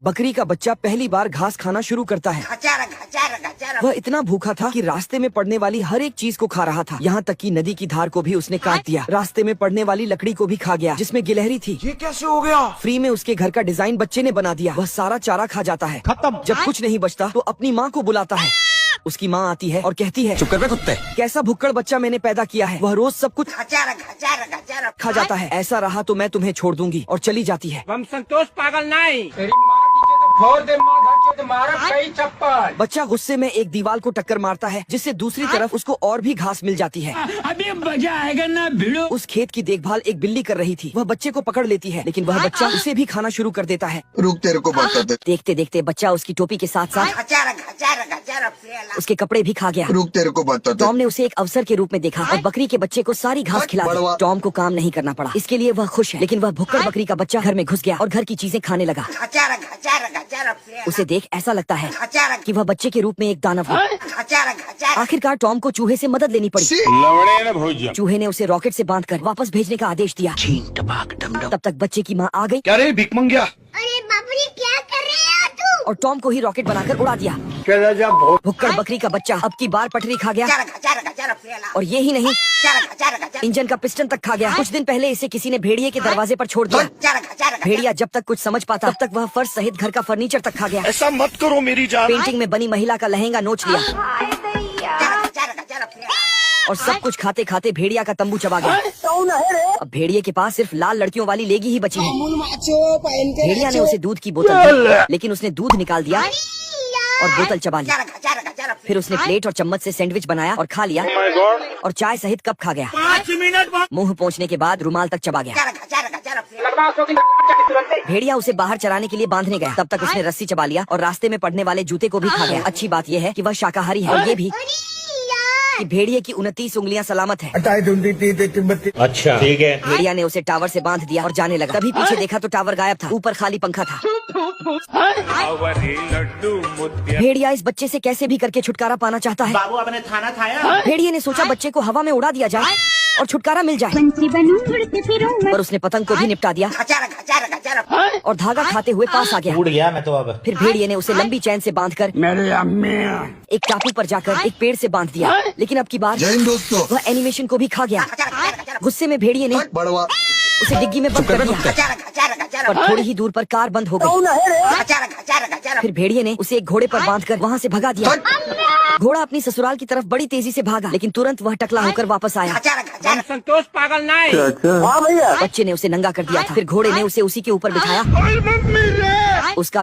बकरी का बच्चा पहली बार घास खाना शुरू करता है। वह इतना भूखा था कि रास्ते में पड़ने वाली हर एक चीज को खा रहा था, यहाँ तक कि नदी की धार को भी उसने काट दिया। रास्ते में पड़ने वाली लकड़ी को भी खा गया जिसमें गिलहरी थी। ये कैसे हो गया? फ्री में उसके घर का डिजाइन बच्चे ने बना दिया। वह सारा चारा खा जाता है। खत्म। जब कुछ नहीं बचता तो अपनी माँ को बुलाता है। उसकी माँ आती है और कहती है, चुप कर बे कुत्ते। कैसा भुक्कड़ बच्चा मैंने पैदा किया है। वह रोज सब कुछ खा जाता है। ऐसा रहा तो मैं तुम्हें छोड़ दूंगी, और चली जाती है। हम संतोष पागल नहीं। बच्चा गुस्से में एक दीवार को टक्कर मारता है, जिससे दूसरी तरफ उसको और भी घास मिल जाती है। अभी मजा आएगा ना भिड़ो। उस खेत की देखभाल एक बिल्ली कर रही थी। वह बच्चे को पकड़ लेती है, लेकिन वह बच्चा उसे भी खाना शुरू कर देता है। रुक, तेरे को बताते। देखते देखते बच्चा उसकी टोपी के साथ साथ उसके कपड़े भी खा गया। रुक, तेरे को बताते। टॉम ने उसे एक अवसर के रूप में देखा और बकरी के बच्चे को सारी घास खिला दी। टॉम को काम नहीं करना पड़ा, इसके लिए वह खुश है। लेकिन वह भुक्कड़ बकरी का बच्चा घर में घुस गया और घर की चीजें खाने लगा। उसे देख ऐसा लगता है कि वह बच्चे के रूप में एक दानव है। आखिरकार टॉम को चूहे से मदद लेनी पड़ी। चूहे ने उसे रॉकेट से बांधकर वापस भेजने का आदेश दिया। तब तक बच्चे की माँ आ गई। क्या रे भिख मंगिया? अरे बाबरी क्या कर रहे हो तू? और टॉम को ही रॉकेट बनाकर उड़ा दिया। भुक्कड़ बकरी का बच्चा अब की बार पटरी खा गया। और ये ही नहीं, इंजन का पिस्टन तक खा गया। कुछ दिन पहले इसे किसी ने भेड़िए के दरवाजे पर छोड़ दिया। भेड़िया जब तक कुछ समझ पाता तब तक वह फर्श सहित घर का फर्नीचर तक खा गया। ऐसा मत करो मेरी जान। पेंटिंग में बनी महिला का लहंगा नोच लिया और सब कुछ खाते खाते भेड़िया का तंबू चबा गया। अब भेड़िए के पास सिर्फ लाल लड़कियों वाली लेगी ही बची है। भेड़िया ने उसे दूध की बोतल दी, लेकिन उसने दूध निकाल दिया और बोतल चबा ली। फिर उसने प्लेट और चम्मच से सैंडविच बनाया और खा लिया और चाय सहित कप खा गया। 5 मिनट मुंह पहुंचने के बाद रुमाल तक चबा गया। भेड़िया उसे बाहर चराने के लिए बांधने गया। तब तक उसने रस्सी चबा लिया और रास्ते में पड़ने वाले जूते को भी खा गया। अच्छी बात यह है कि वह शाकाहारी है और ये भी कि भेड़िए की 29 उंगलियां सलामत है। अच्छा ठीक है। भेड़िया ने उसे टावर से बांध दिया और जाने लगा। तभी पीछे देखा तो टावर गायब था, ऊपर खाली पंखा था। भेड़िया इस बच्चे से कैसे भी करके छुटकारा पाना चाहता है। बाबू आपने खाना खाया? भेड़िए ने सोचा बच्चे को हवा में उड़ा दिया जाए और छुटकारा मिल जाए। बंसी बनूं उड़ते फिरूं मैं। पर उसने पतंग को भी निपटा दिया और धागा खाते हुए पास आ गया। उड़ गया मैं तो अब। फिर भेड़िए ने उसे लंबी चैन से बांधकर एक टापू पर जाकर एक पेड़ से बांध दिया। लेकिन अब की बार जय हिंद दोस्तों। वह एनिमेशन को भी खा गया। गुस्से में भेड़िए ने बड़वा उसे डिग्गी में बंद कर दिया, पर थोड़ी ही दूर पर कार बंद हो गई। फिर भेड़िए ने उसे एक घोड़े पर बांधकर वहाँ से भगा दिया। घोड़ा अपनी ससुराल की तरफ बड़ी तेजी से भागा, लेकिन तुरंत वह टकला होकर वापस आया। हम संतोष पागल नहीं। बच्चे ने उसे नंगा कर दिया था। फिर घोड़े ने उसे उसी के ऊपर बिठाया। उसका